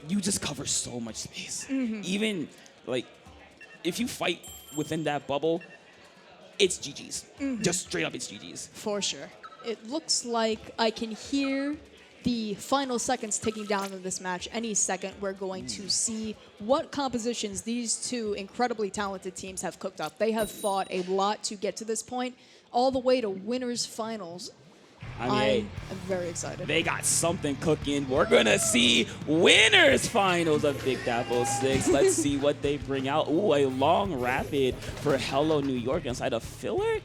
you just cover so much space. Even, like, if you fight within that bubble, it's GG's. Just straight up, it's GG's. For sure. It looks like I can hear the final seconds ticking down in this match. Any second, we're going to see what compositions these two incredibly talented teams have cooked up. They have fought a lot to get to this point, all the way to winners finals. I mean, I'm very excited. they got something cooking. We're going to see winners finals of Big Dapple 6. Let's see what they bring out. Ooh, a long rapid for Hello New York inside a filler.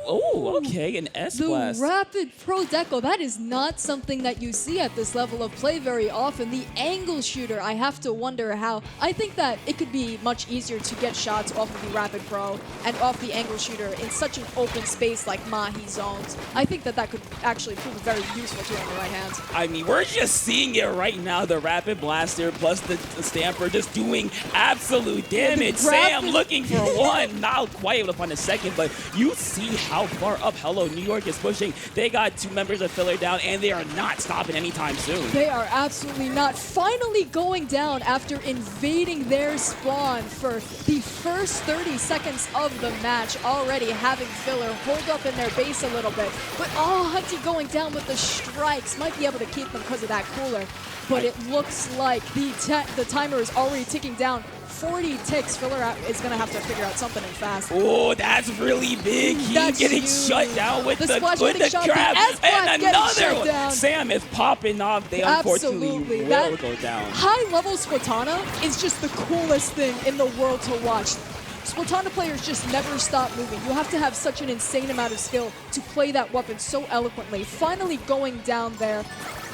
Oh, okay, an S-Blast. The rapid pro deco, that is not something that you see at this level of play very often. The angle shooter, I have to wonder how. I think that it could be much easier to get shots off of the rapid pro and off the angle shooter in such an open space like Mahi zones. I think that that could actually prove very useful to him in the right hands. I mean, we're just seeing it right now. The Rapid Blaster plus the Stamper just doing absolute damage. Sam looking for one. Not quite able to find a second, but you see how far up Hello New York is pushing. They got 2 members of Filler down, and they are not stopping anytime soon. They are absolutely not. Finally going down after invading their spawn for the first 30 seconds of the match, already having Filler hold up in their base a little bit. But Hunty going down with the strikes. Might be able to keep them because of that cooler. But it looks like the timer is already ticking down. 40 ticks. Filler is going to have to figure out something in fast. Oh, that's really big. He's getting shut down with the grab. And another one. Down. Sam is popping off. They unfortunately will go down. High-level Splatana is just the coolest thing in the world to watch. Splatana players just never stop moving. You have to have such an insane amount of skill to play that weapon so eloquently. Finally going down there.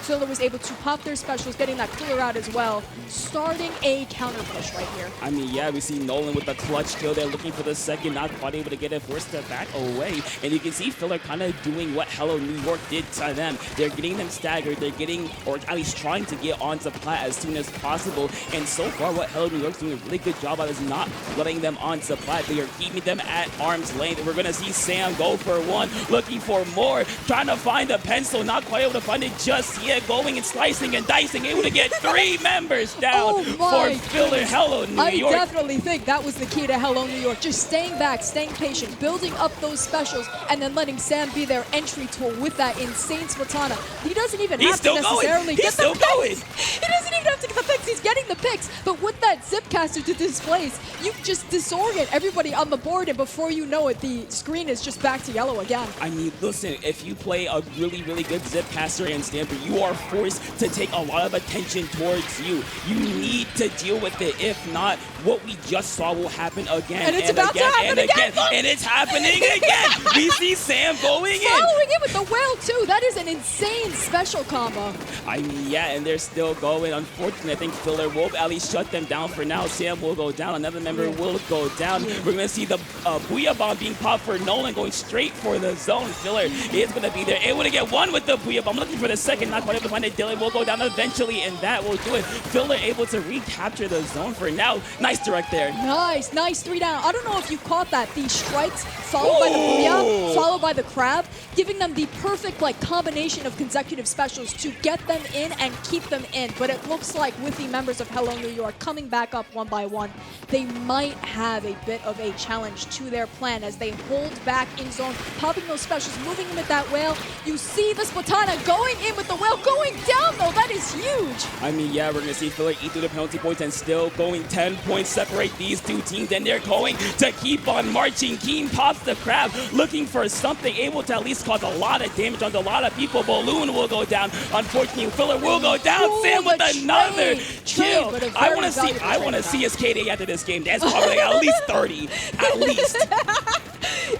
Filler was able to pop their specials, getting that cooler out as well, starting a counter push right here. I mean, yeah, we see Nolan with the clutch kill. They're looking for the second, not quite able to get it, forced to back away. And you can see Filler kind of doing what Hello New York did to them. They're getting them staggered. They're getting, or at least trying to get onto plat as soon as possible. And so far, what Hello New York's doing a really good job of is not letting them onto plat. They are keeping them at arm's length. We're going to see Sam go for one, looking for more, trying to find a pencil, not quite able to find it just yet. Going and slicing and dicing, able to get 3 members down for Filler. Hello New York. I definitely think that was the key to Hello New York. Just staying back, staying patient, building up those specials, and then letting Sam be their entry tool with that insane Splatana. He doesn't even have to necessarily get the picks. He doesn't even have to get the picks. He's getting the picks. But with that Zipcaster to displace, you just disorient everybody on the board, and before you know it, the screen is just back to yellow again. I mean, listen, if you play a really, really good Zipcaster and Stamper, you are forced to take a lot of attention towards you. You need to deal with it. If not, what we just saw will happen again and it's about to happen again. And it's happening again. We see Sam going in. Following it with the whale, too. That is an insane special combo. I mean, yeah, and they're still going. Unfortunately, I think Filler will at least shut them down for now. Sam will go down. Another member will go down. We're going to see the Booyah Bomb being popped for Nolan, going straight for the zone. Filler is going to be there. Able to get one with the Booyah Bomb. Looking for the second. Not quite able to find it. Dylan will go down eventually, and that will do it. Filler able to recapture the zone for now. Nice direct there. Nice 3 down. I don't know if you caught that. The strikes followed by the Booyah, followed by the Crab, giving them the perfect combination of consecutive specials to get them in and keep them in. But it looks like with the members of Hello New York coming back up one by one, they might have a bit of a challenge to their plan as they hold back in zone, popping those specials, moving in with that whale. You see the Splatana going in with the whale, going down though. That is huge. I mean, yeah, we're going to see Filler eat through the penalty points and still going 10 points separate these two teams, and they're going to keep on marching. Keen pops the Crab, looking for something, able to at least cause a lot of damage on a lot of people. Balloon will go down. Unfortunately, Filler will go down. Sam with another kill. I want to see his KD after this game. That's probably at least 30. At least.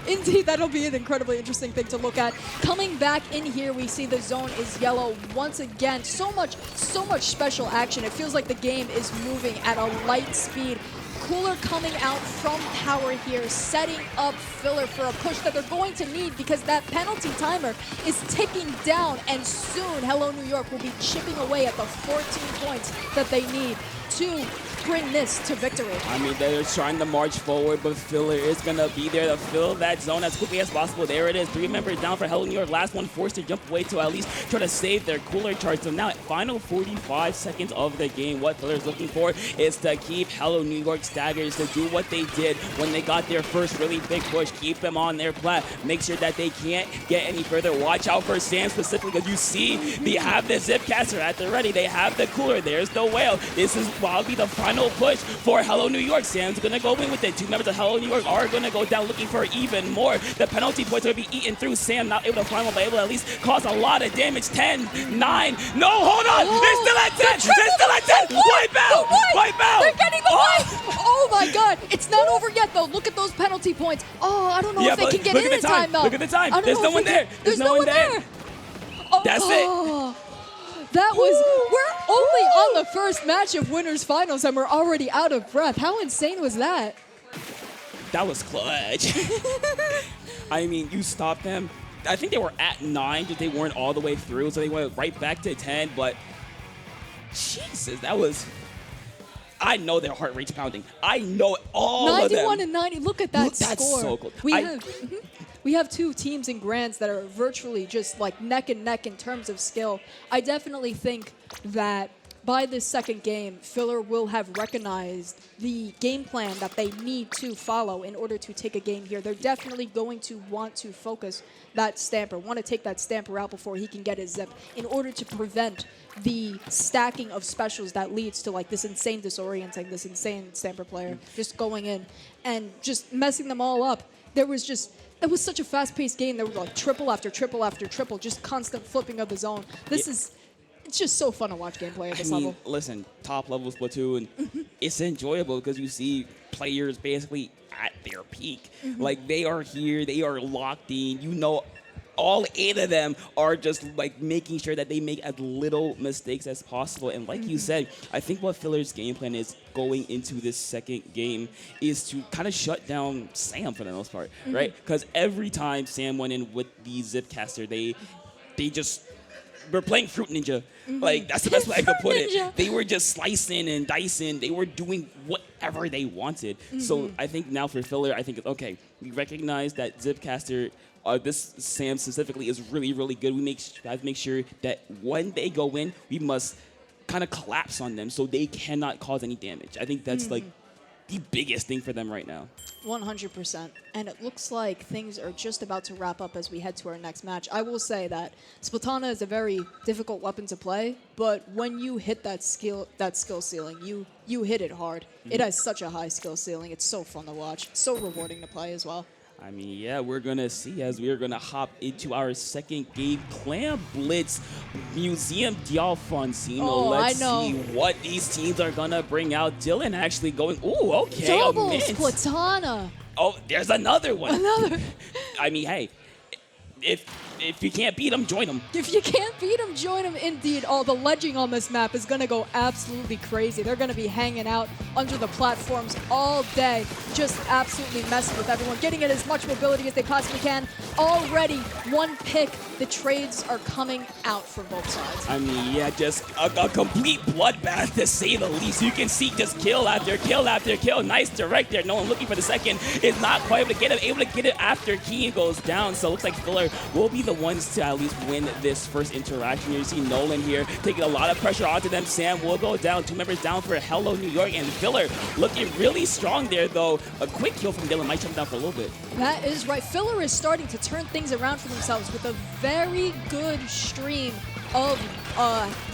Indeed, that'll be an incredibly interesting thing to look at. Coming back in here, we see the zone is yellow once again. So much special action. It feels like the game is moving at a light speed. Cooler coming out from tower here, setting up Filler for a push that they're going to need because that penalty timer is ticking down, and soon Hello New York will be chipping away at the 14 points that they need to bring this to victory. I mean, they're trying to march forward, but Filler is going to be there to fill that zone as quickly as possible. There it is. 3 members down for Hello New York. Last one forced to jump away to at least try to save their cooler charge. So now, final 45 seconds of the game. What Filler is looking for is to keep Hello New York staggers, to do what they did when they got their first really big push. Keep them on their plat. Make sure that they can't get any further. Watch out for Sam specifically, because you see they have the Zipcaster at the ready. They have the cooler. There's the whale. This is probably the final push for Hello New York. Sam's going to go in with it. 2 members of Hello New York are going to go down looking for even more. The penalty points are going to be eaten through. Sam not able to find one, but able to at least cause a lot of damage. 10, 9. No, hold on. They're still at 10. They're still at 10. Wipe out. Wipe out. They're getting the wipe. Oh my God. It's not over yet, though. Look at those penalty points. Oh, I don't know if they can get in in time, though. Look at the time. There's no one there. There's no one there. That's it. That was, we're only on the first match of Winners Finals and we're already out of breath. How insane was that? That was clutch. I mean, you stopped them. I think they were at 9, but they weren't all the way through, so they went right back to 10, but Jesus, that was... I know their heart rate's pounding. I know all of them. 91 and 90, look at that score. That's so cool. We have 2 teams in Grands that are virtually just like neck and neck in terms of skill. I definitely think that by this second game, Filler will have recognized the game plan that they need to follow in order to take a game here. They're definitely going to want to focus that Stamper, want to take that Stamper out before he can get his zip in order to prevent the stacking of specials that leads to like this insane disorienting, this insane Stamper player just going in and just messing them all up. It was such a fast-paced game. There was like triple after triple after triple, just constant flipping of the zone. It's just so fun to watch gameplay at this level. Listen, top level Splatoon, it's enjoyable because you see players basically at their peak. Like, they are here, they are locked in. You know, all 8 of them are just like making sure that they make as little mistakes as possible. And like you said, I think what Filler's game plan is going into this second game is to kind of shut down Sam for the most part, right? Because every time Sam went in with the Zipcaster, they just were playing Fruit Ninja. Like, that's the best way I could put it. They were just slicing and dicing. They were doing whatever they wanted. So I think now for Filler, I think, okay, we recognize that Zipcaster, this Sam specifically, is really, really good. We have to make sure that when they go in, we must kind of collapse on them so they cannot cause any damage. I think that's like the biggest thing for them right now. 100%. And it looks like things are just about to wrap up as we head to our next match. I will say that Splatana is a very difficult weapon to play, but when you hit that skill ceiling, you hit it hard. It has such a high skill ceiling. It's so fun to watch. So rewarding to play as well. I mean, yeah, we're going to see as we're going to hop into our second game, Clan Blitz Museum d'Alfonsino. Let's see what these teams are going to bring out. Dylan actually going, ooh, okay. Double Splatana. Oh, there's another one. I mean, hey, if you can't beat them, join them. If you can't beat them, join them indeed. Oh, the ledging on this map is going to go absolutely crazy. They're going to be hanging out under the platforms all day, just absolutely messing with everyone, getting in as much mobility as they possibly can. Already, one pick. The trades are coming out for both sides. I mean, yeah, just a complete bloodbath to say the least. You can see just kill after kill after kill. Nice direct there. No one looking for the second is not quite able to get it after Keen goes down. So it looks like Filler will be the ones to at least win this first interaction. You see Nolan here taking a lot of pressure onto them. Sam will go down. 2 members down for Hello New York, and Filler looking really strong there, though. A quick kill from Dylan might jump down for a little bit. That is right. Filler is starting to turn things around for themselves with a very good stream of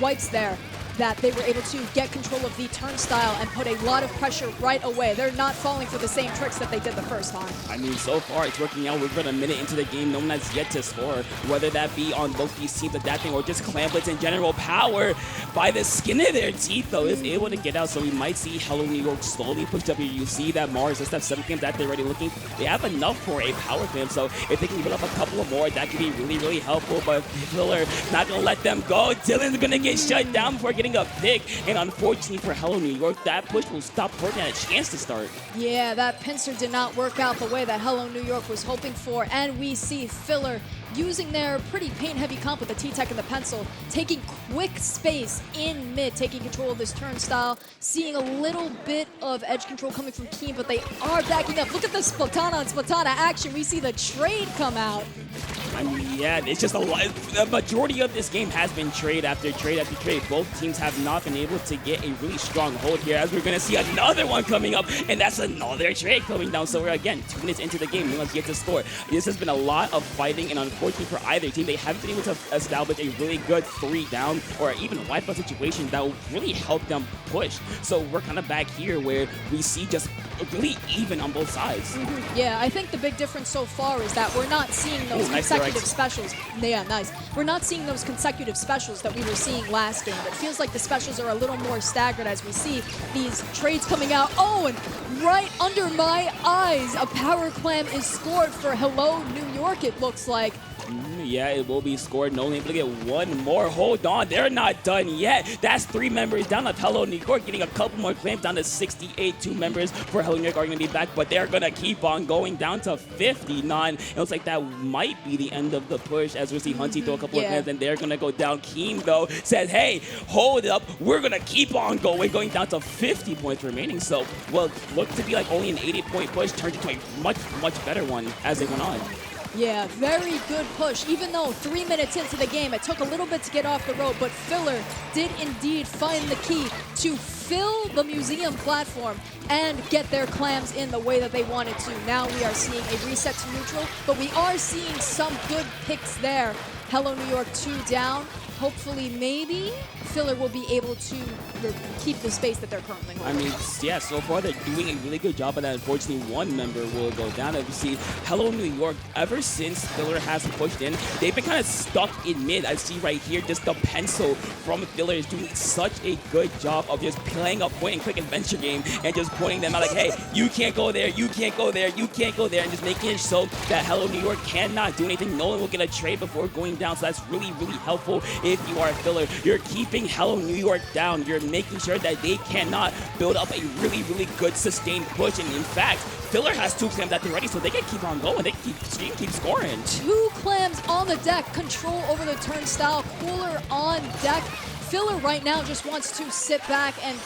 wipes there, that they were able to get control of the turnstile and put a lot of pressure right away. They're not falling for the same tricks that they did the first time. I mean, so far it's working out. We're about a minute into the game. No one has yet to score, whether that be on both these teams adapting or just Clan Blitz in general. Power by the skin of their teeth, though, is able to get out. So we might see Hello New York slowly pushed up here. You see that Mars just have 7 games that they're already looking. They have enough for a power clam, so if they can get up a couple of more, that could be really, really helpful. But Filler not going to let them go. Dylan's going to get shut down before getting getting a pick, and unfortunately for Hello New York, that push will stop Fortnite a chance to start. Yeah, that pincer did not work out the way that Hello New York was hoping for, and we see Filler using their pretty paint-heavy comp with the T-Tech and the pencil, taking quick space in mid, taking control of this turnstile, seeing a little bit of edge control coming from Keen, but they are backing up. Look at the Splatana on Splatana action. We see the trade come out. I mean, yeah, it's just a lot. The majority of this game has been trade after trade after trade. Both teams have not been able to get a really strong hold here, as we're going to see another one coming up, and that's another trade coming down. So we're, again, 2 minutes into the game. No one's yet to score. This has been a lot of fighting, and unfortunately for either team, they haven't been able to establish a really good 3 down or even wipe out situation that will really help them push. So we're kind of back here where we see just really even on both sides. Yeah, I think the big difference so far is that we're not seeing those consecutive specials. Yeah, nice. We're not seeing those consecutive specials that we were seeing last game. It feels like the specials are a little more staggered as we see these trades coming out. Oh, and right under my eyes, a power clam is scored for Hello New York, it looks like. Yeah, it will be scored. No, able to get one more. Hold on, they're not done yet. That's 3 members down of Hello New York, getting a couple more claims down to 68. 2 members for Hello New York are going to be back, but they're going to keep on going down to 59. It looks like that might be the end of the push, as we see Hunty throw a couple of claims, and they're going to go down. Keen, though, says, hey, hold up. We're going to keep on going down to 50 points remaining. So, well, looked to be like only an 80-point push turned into a much, much better one as they went on. Yeah, very good push. Even though 3 minutes into the game, it took a little bit to get off the road, but Filler did indeed find the key to fill the museum platform and get their clams in the way that they wanted to. Now we are seeing a reset to neutral, but we are seeing some good picks there. Hello New York 2 down. Hopefully, maybe Filler will be able to keep the space that they're currently holding. I mean, yeah, so far they're doing a really good job of that. Unfortunately, 1 member will go down. And we see Hello New York, ever since Filler has pushed in, they've been kind of stuck in mid. I see right here just the pencil from Filler is doing such a good job of just playing a point-and-click adventure game and just pointing them out like, hey, you can't go there, you can't go there, you can't go there, and just making it so that Hello New York cannot do anything. No one will get a trade before going down, so that's really, really helpful. If you are a Filler, you're keeping Hello New York down. You're making sure that they cannot build up a really, really good sustained push. And in fact, Filler has 2 clams at the ready, so they can keep on going. They can keep scoring. 2 clams on the deck. Control over the turnstile. Cooler on deck. Filler right now just wants to sit back and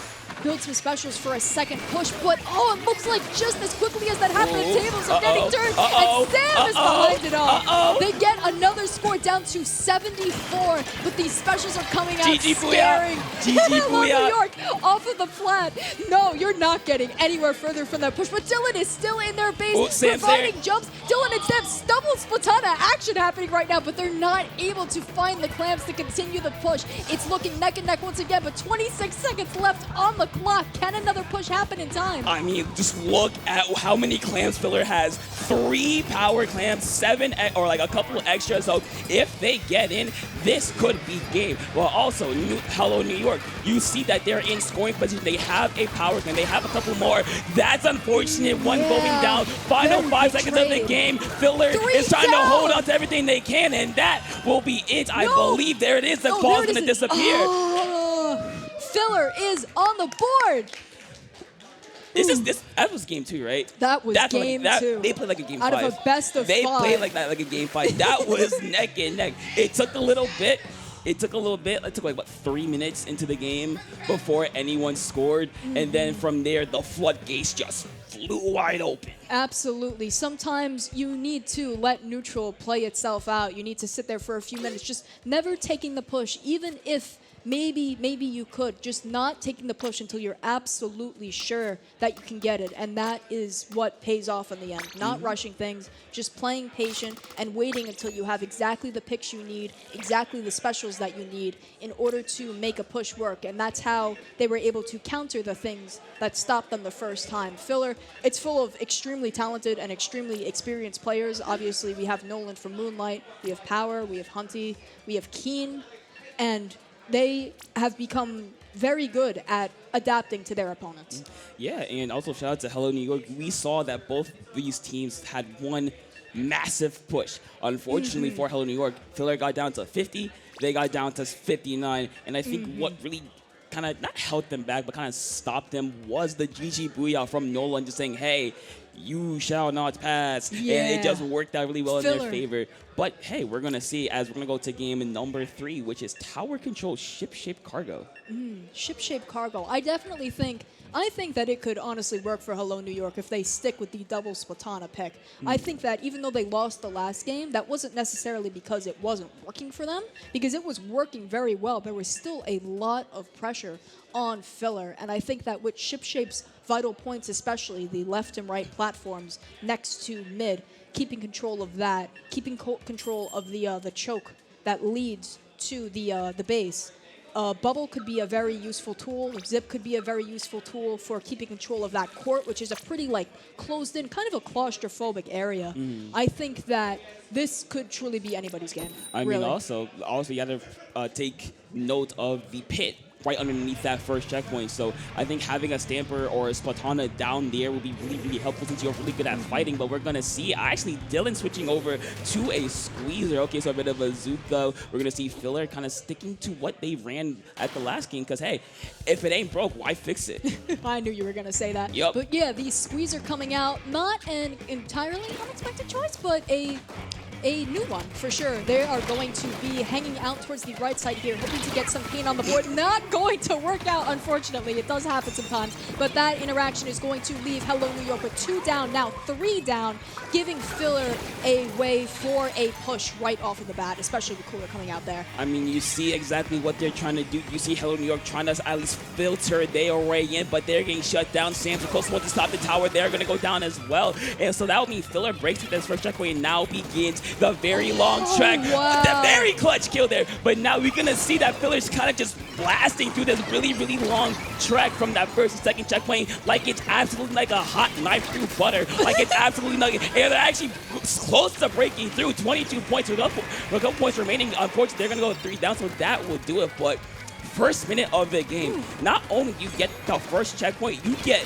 build some specials for a second push, but oh, it looks like just as quickly as that happened, the tables are getting turned, and Sam is behind it all. They get another score down to 74, but these specials are coming out scaring Hello New York off of the flat. No, you're not getting anywhere further from that push, but Dylan is still in their base, providing jumps. Dylan and Sam stumble Splatana action happening right now, but they're not able to find the clams to continue the push. It's looking neck and neck once again, but 26 seconds left on the clock. Can another push happen in time? I mean, just look at how many clams Filler has. 3 power clams, 7 or like a couple extras. So if they get in, this could be game. Well, also, Hello New York, you see that they're in scoring position. They have a power clam. They have a couple more. That's unfortunate. One going down. Final 5 seconds of the game. Filler is trying to hold on to everything they can, and that will be it. I believe there it is. The ball's going to disappear. Filler is on the board. That was game 2, right? That was game 2. They played like a game 5. Out of a best of 5. They played like that, like a game 5. That was neck and neck. It took a little bit. It took like, what, 3 minutes into the game before anyone scored. And then from there, the floodgates just flew wide open. Absolutely. Sometimes you need to let neutral play itself out. You need to sit there for a few minutes, just never taking the push, even if maybe you could. Just not taking the push until you're absolutely sure that you can get it. And that is what pays off in the end. Not rushing things, just playing patient and waiting until you have exactly the picks you need, exactly the specials that you need in order to make a push work. And that's how they were able to counter the things that stopped them the first time. Filler, it's full of extremely talented and extremely experienced players. Obviously, we have Nolan from Moonlight, we have Power, we have Hunty, we have Keen, and they have become very good at adapting to their opponents. Yeah, and also shout out to Hello New York. We saw that both these teams had one massive push. Unfortunately for Hello New York, Filler got down to 50, they got down to 59, and I think what really kind of not held them back, but kind of stopped them was the GG Booyah from Nolan just saying, hey, you shall not pass. Yeah. And it just worked out really well in Filler. their favor. But hey, we're going to see as we're going to go to game number 3, which is Tower Control Ship-Shaped Cargo. Ship-shaped cargo. I think that it could honestly work for Hello New York if they stick with the double Splatana pick. I think that even though they lost the last game, that wasn't necessarily because it wasn't working for them, because it was working very well. There was still a lot of pressure on Filler, and I think that with Ship-Shape's vital points, especially the left and right platforms next to mid, keeping control of that, keeping control of the choke that leads to the base. Bubble could be a very useful tool. Zip could be a very useful tool for keeping control of that court, which is a pretty closed-in, kind of a claustrophobic area. I think that this could truly be anybody's game. I really. mean, also you got to take note of the pit right underneath that first checkpoint. So I think having a Stamper or a Splatana down there would be really, really helpful since you're really good at fighting. But we're going to see actually Dylan switching over to a Squeezer. Okay, so a bit of a Zuka. We're going to see Filler kind of sticking to what they ran at the last game because, hey, if it ain't broke, why fix it? I knew you were going to say that. Yep. But yeah, the Squeezer coming out, not an entirely unexpected choice, but a new one for sure. They are going to be hanging out towards the right side here, hoping to get some pain on the board. Not going to work out, unfortunately. It does happen sometimes, but that interaction is going to leave Hello New York with 2 down, now 3 down, giving Filler a way for a push right off of the bat, especially with Cooler coming out there. I mean, you see exactly what they're trying to do. You see Hello New York trying to at least filter their way in, but they're getting shut down. Sam's close one to stop the tower. They're going to go down as well. And so that would mean Filler breaks with this first checkpoint and now begins the very long track. Wow. The very clutch kill there. But now we're going to see that Filler's kind of just blasting through this really, really long track from that first and second checkpoint like it's absolutely like a hot knife through butter. Like it's absolutely not. And they're actually close to breaking through. 22 points with a couple points remaining. Unfortunately, they're going to go 3 down, so that will do it. But first minute of the game, not only you get the first checkpoint, you get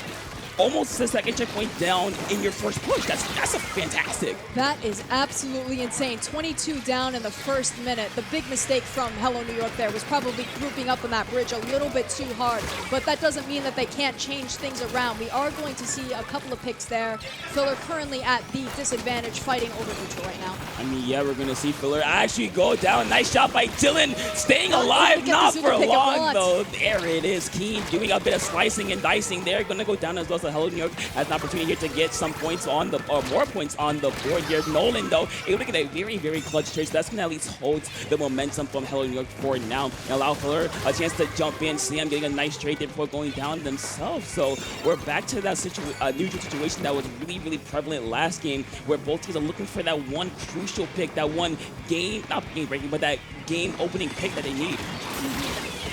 almost the second checkpoint down in your first push. That's a fantastic. That is absolutely insane. 22 down in the first minute. The big mistake from Hello New York there was probably grouping up on that bridge a little bit too hard, but that doesn't mean that they can't change things around. We are going to see a couple of picks there. Filler currently at the disadvantage, fighting over neutral right now. I mean, yeah, we're going to see Filler actually go down. Nice shot by Dylan, staying alive, not for long, though. There it is. Keen doing a bit of slicing and dicing there. Going to go down as well. So Hello New York has an opportunity here to get some points on the, more points on the board here. Nolan, though, able to get a very, very clutch trade. So that's going to at least hold the momentum from Hello New York for now and allow Filler a chance to jump in. Sam getting a nice trade there before going down themselves. So we're back to that neutral situation that was really, really prevalent last game, where both teams are looking for that one crucial pick, that one game, not game breaking, but that game opening pick that they need.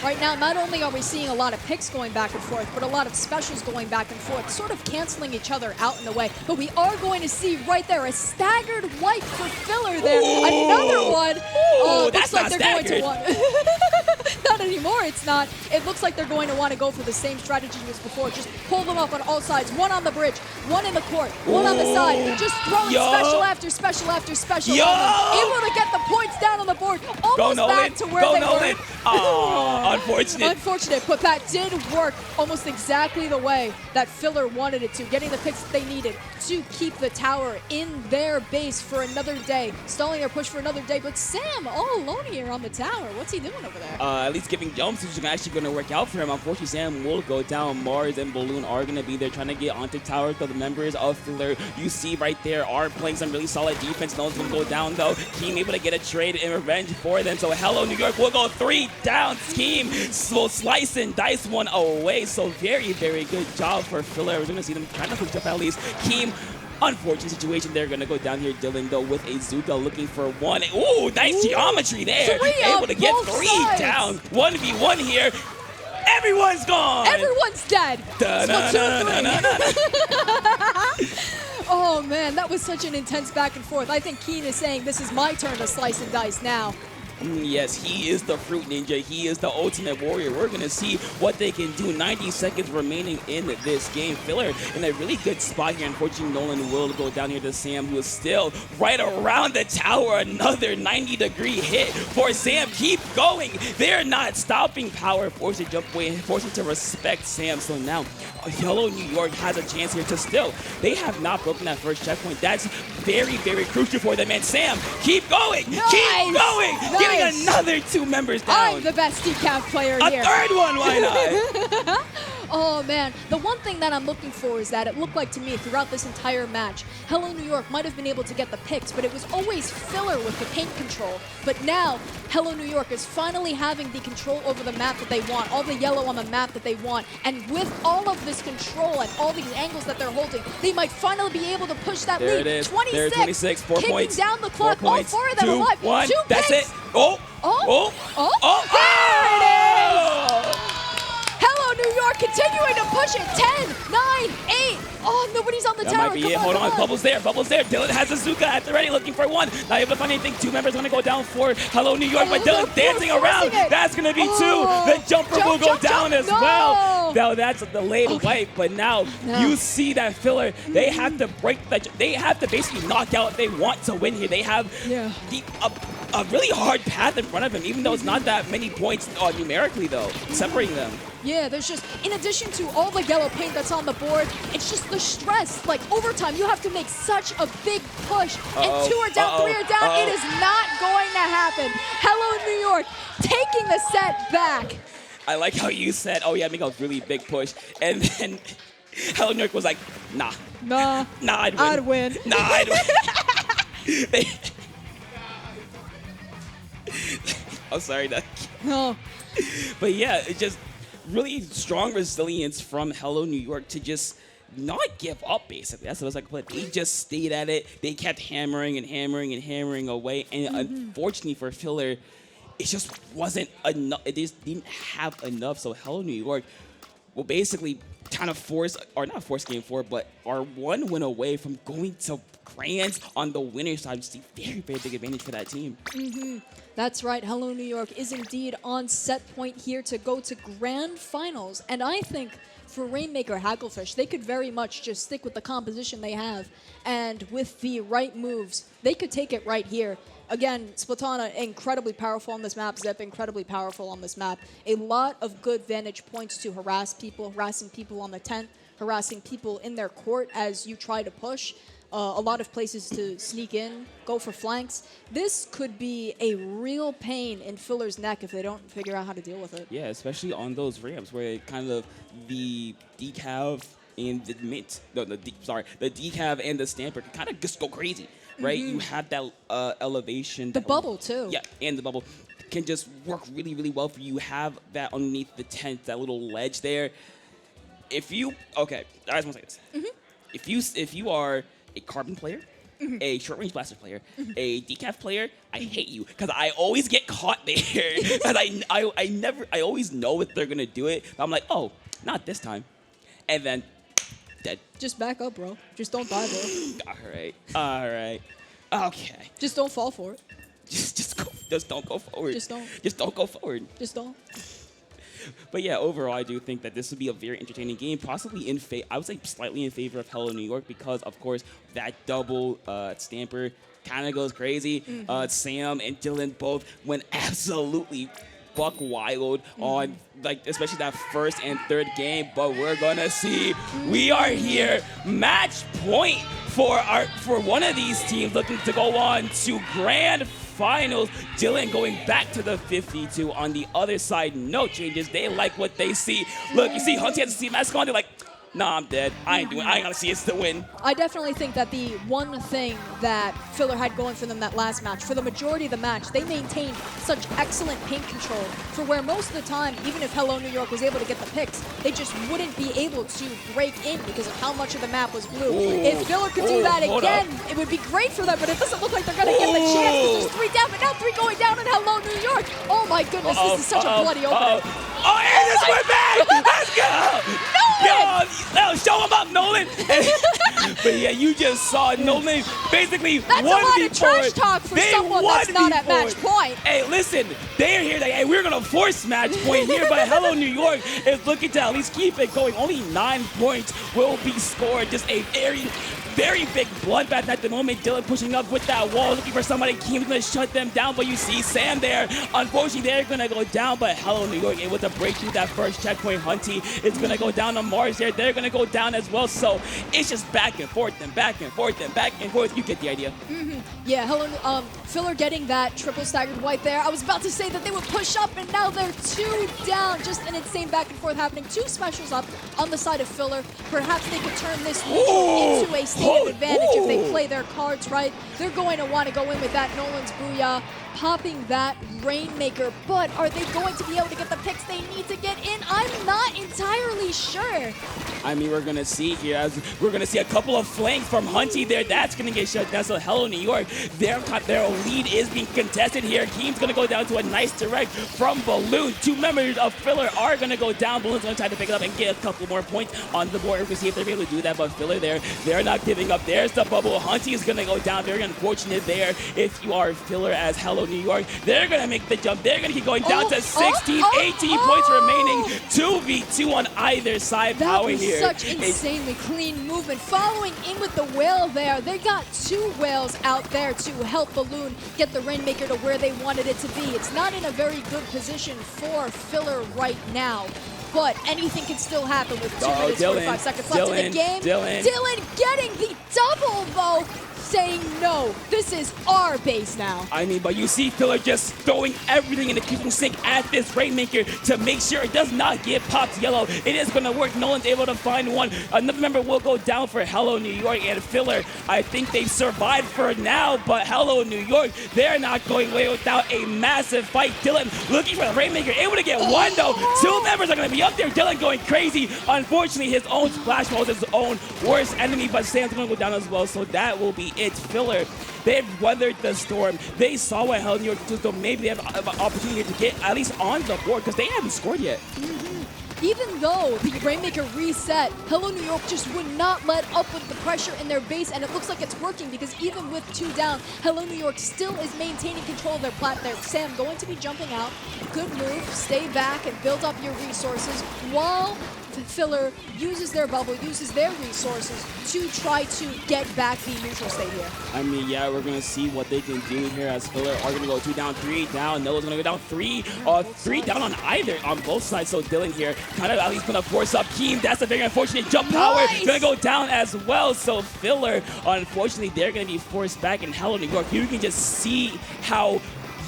Right now, not only are we seeing a lot of picks going back and forth, but a lot of specials going back and forth, sort of canceling each other out in the way. But we are going to see right there a staggered wipe for Filler there. Ooh. Another one. Ooh, that's looks like not they're staggered. going to want. Not anymore, it's not. It looks like they're going to want to go for the same strategy as before. Just pull them up on all sides. One on the bridge, one in the court, one on the side. Just throwing special after special after special on them. Able to get the points down on the board. Almost back to where they were. Oh, unfortunate. Unfortunate, but that did work almost exactly the way that Filler wanted it to, getting the picks that they needed to keep the tower in their base for another day, stalling their push for another day. But Sam all alone here on the tower. What's he doing over there? At least giving jumps, which is actually going to work out for him. Unfortunately, Sam will go down. Mars and Balloon are going to be there trying to get onto tower. So the members of Filler, you see right there, are playing some really solid defense. No one's going to go down, though. Keem able to get a trade in revenge for them. So Hello New York will go 3 down. Keem will slice and dice one away. So very, very good job for Filler. We're going to see them trying to push up at least. Keem, unfortunate situation. They're going to go down here. Dylan, though, with a Zuka looking for one. Ooh, nice geometry there. Able to get 3 down. 1v1 here. Everyone's gone. Everyone's dead. Oh, man, that was such an intense back and forth. I think Keen is saying this is my turn to slice and dice now. Yes, he is the Fruit Ninja. He is the ultimate warrior. We're going to see what they can do. 90 seconds remaining in this game. Filler in a really good spot here. Unfortunately, Nolan will go down here to Sam, who is still right around the tower. Another 90-degree hit for Sam. Keep going. They're not stopping power. Forced to jump away and forced to respect Sam. So now, Hello New York has a chance here to still. They have not broken that first checkpoint. That's very, very crucial for them. And Sam, keep going. Nice. Keep going. Nice. Getting another 2 members down. I'm the best decaf player A here. third one, why not? Oh man, the one thing that I'm looking for is that it looked like to me throughout this entire match, Hello New York might have been able to get the picks, but it was always Filler with the paint control. But now, Hello New York is finally having the control over the map that they want, all the yellow on the map that they want, and with all of this control and all these angles that they're holding, they might finally be able to push that There lead. it is. 26, There, 26, 4 kicking points. down the clock, 4 all points. 4 of them 2, alive. 1, 2 that's picks. it. Oh, Oh, oh, oh, there it is! oh! Hello, New York, continuing to push it. 10, 9, 8. Oh, nobody's on the That tower. might be Come it. on, Hold come on. Bubbles there. Bubbles there. Dylan has Azuka at the ready, looking for 1. Not able to find anything. 2 members going to go down for Hello New York, but they're Dylan dancing forcing around. it. That's going to be 2. Oh. The jumper will go down as No. well. Now that's a delayed wipe, but now No. you see that Filler. They have to break that. They have to basically knock out if they want to win here. They have Yeah. a really hard path in front of them, even though it's not that many points numerically, though, separating them. Yeah, there's just, in addition to all the yellow paint that's on the board, it's just the stress. Like, overtime, you have to make such a big push. And 2 are down, 3 are down. It is not going to happen. Hello, New York, taking the set back. I like how you said, oh yeah, make a really big push. And then Hello New York was like, nah. Nah, I'd win. I'd win. Nah, I'd win. I'm sorry, Doug. No. But yeah, it's just really strong resilience from Hello New York to just not give up, basically. That's what I was like, but they just stayed at it. They kept hammering and hammering and hammering away. And unfortunately for Filler, it just wasn't enough. It just didn't have enough. So Hello New York will basically kind of force, or not force game 4, but are 1 win away from going to grands on the winner's side, which is a very, very big advantage for that team. That's right. Hello New York is indeed on set point here to go to grand finals. And I think for Rainmaker Hacklefish, they could very much just stick with the composition they have. And with the right moves, they could take it right here. Again, Splatana, incredibly powerful on this map. Zip, incredibly powerful on this map. A lot of good vantage points to harass people, harassing people on the tent, harassing people in their court as you try to push. A lot of places to sneak in, go for flanks. This could be a real pain in Filler's neck if they don't figure out how to deal with it. Yeah, especially on those ramps where it kind of the decav and the mint, the decav and the stamper can kind of just go crazy, right? You have that elevation. The bubble, too. Yeah, and the bubble can just work really, really well for you. You have that underneath the tent, that little ledge there. If you, okay, I just want to say this. If you are a carbon player, a short range blaster player, a decaf player, I hate you because I always get caught there. Because I always know if they're gonna do it. But I'm like, oh, not this time, and then dead. Just back up, bro. Just don't die, bro. All right, okay. Just don't fall for it. Just don't go forward. Just don't. Just don't go forward. Just don't. But yeah, overall, I do think that this would be a very entertaining game, possibly I would say slightly in favor of Hello New York because, of course, that double stamper kind of goes crazy. Sam and Dylan both went absolutely buck wild on, like, especially that first and third game. But we're gonna see. We are here, match point for one of these teams looking to go on to grand finals. Dylan going back to the 52. On the other side, no changes. They like what they see. Look, you see Hunty has a C mask on. They're like, nah, I'm dead. I ain't gonna see it's the win. I definitely think that the one thing that Filler had going for them that last match, for the majority of the match, they maintained such excellent paint control for where most of the time, even if Hello New York was able to get the picks, they just wouldn't be able to break in because of how much of the map was blue. If Filler could do that again, it would be great for them, but it doesn't look like they're gonna get the chance because there's 3 down, but now 3 going down in Hello New York. Oh my goodness, this is such a bloody opening. Oh, and this went back! Let's go! Nolan! Yo, show him up, Nolan! But yeah, you just saw Nolan basically That's a one lot of trash V4. talk for They someone that's not at V4. match point. Hey, listen, they're here like, hey, we're going to force match point here, but Hello New York is looking to at least keep it going. Only 9 points will be scored. Just a very big bloodbath at the moment. Dylan pushing up with that wall, looking for somebody. Keem's going to shut them down, but you see Sam there. Unfortunately, they're going to go down, but Hello New York able to break through that first checkpoint. Hunty is going to go down on Mars there. They're going to go down as well, so it's just back and forth and back and forth and back and forth. You get the idea. Yeah, Filler getting that triple staggered wipe there. I was about to say that they would push up, and now they're 2 down. Just an insane back and forth happening. 2 specials up on the side of Filler. Perhaps they could turn this into a state of advantage if they play their cards right. They're going to want to go in with that Nolan's Booyah, popping that Rainmaker, but are they going to be able to get the picks they need to get in? I'm not entirely sure. I mean, we're going to see here, as we're going to see a couple of flanks from Hunty there. That's going to get shut down. So Hello New York, their lead is being contested here. Keem's going to go down to a nice direct from Balloon. 2 members of Filler are going to go down. Balloon's going to try to pick it up and get a couple more points on the board. We're going to see if they're able to do that, but Filler there, they're not giving up. There's the bubble. Hunty is going to go down. Very unfortunate there if you are Filler as Hello New York. They're going to make the jump. They're going to keep going down to 16, 18 points remaining. 2v2 on either side. Power here. Such insanely clean movement. Following in with the whale there. They got 2 whales out there to help Balloon get the Rainmaker to where they wanted it to be. It's not in a very good position for Filler right now, but anything can still happen with 2 minutes, 45 seconds left in the game. Dylan getting the double, though, saying, no, this is our base now. I mean, but you see Filler just throwing everything in the kitchen sink at this Rainmaker to make sure it does not get popped yellow. It is going to work. Nolan's able to find one. Another member will go down for Hello New York, and Filler, I think they've survived for now, but Hello New York, they're not going away without a massive fight. Dylan looking for the Rainmaker, able to get one, though. 2 members are going to be up there. Dylan going crazy. Unfortunately, his own splash mode is his own worst enemy, but Sam's going to go down as well, so that will be it. Filler, they've weathered the storm. They saw what Hello New York did, so maybe they have an opportunity to get at least on the board because they haven't scored yet. Even though the Rainmaker reset, Hello New York just would not let up with the pressure in their base, and it looks like it's working because even with 2 down, Hello New York still is maintaining control of their plat there. Sam going to be jumping out. Good move. Stay back and build up your resources while Filler uses their bubble, uses their resources to try to get back the neutral state here. I mean, yeah, we're going to see what they can do here as Filler are going to go 2 down, 3 down. Noah's going to go down 3 down on both sides. So Dylan here kind of at least going to force up Keem. That's a very unfortunate jump power. Going to go down as well. So Filler, unfortunately, they're going to be forced back in Hello New York. You can just see how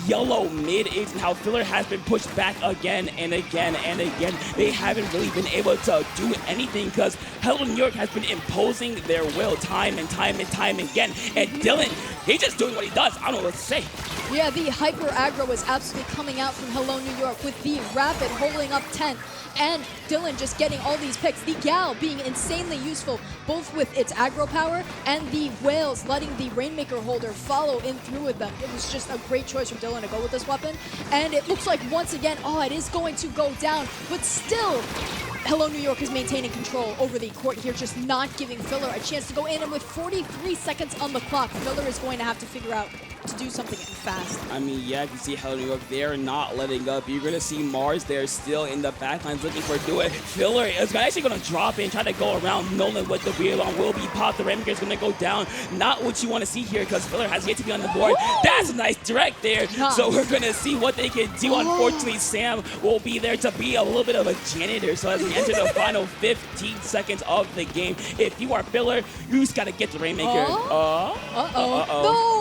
yellow mid is and how Filler has been pushed back again and again and again. They haven't really been able to do anything because Hello New York has been imposing their will time and time again. And Dylan, he's just doing what he does. I don't know what to say. Yeah, the hyper aggro is absolutely coming out from Hello New York with the rapid holding up 10. And Dylan just getting all these picks. The Gal being insanely useful, both with its aggro power and the Whales letting the Rainmaker holder follow in through with them. It was just a great choice from Dylan to go with this weapon. And it looks like once again, it is going to go down, but still, Hello New York is maintaining control over the court here, just not giving Filler a chance to go in. And with 43 seconds on the clock, Filler is going to have to figure out to do something fast. I mean, yeah, you can see Hello New York, they're not letting up. You're going to see Mars there still in the backlines looking for do it. Filler is actually going to drop in, try to go around Nolan with the wheel on. Will be popped. The Rainmaker is going to go down. Not what you want to see here because Filler has yet to be on the board. That's a nice direct there. Nice. So we're going to see what they can do. Unfortunately, Sam will be there to be a little bit of a janitor. So as we enter the final 15 seconds of the game, if you are Filler, you just got to get the Rainmaker. No,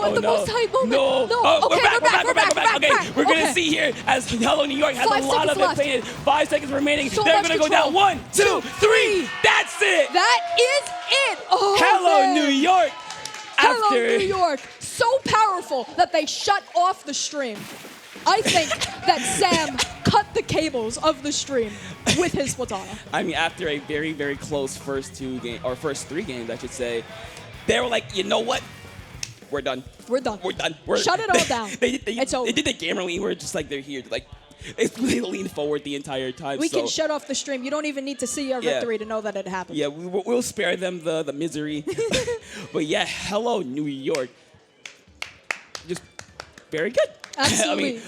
at the most hype moment. No. Okay, we're back. Okay, we're going to see here as Hello New York has a lot of it painted. 5 seconds remaining. So they're going to go down. 1, 2, 3. That's it. That is it. Hello New York. Hello New York. So powerful that they shut off the stream. I think that Sam cut the cables of the stream with his Platana. I mean, after a very, very close first 3 games, I should say, they were like, you know what? We're done. We're done. We're done. Shut it all down. It's over. They did the gamer lean where it's just like they're here. Like, They lean forward the entire time. We so, can shut off the stream. You don't even need to see our victory to know that it happened. Yeah, we'll spare them the misery. But yeah, hello, New York. Just very good. Absolutely. I mean,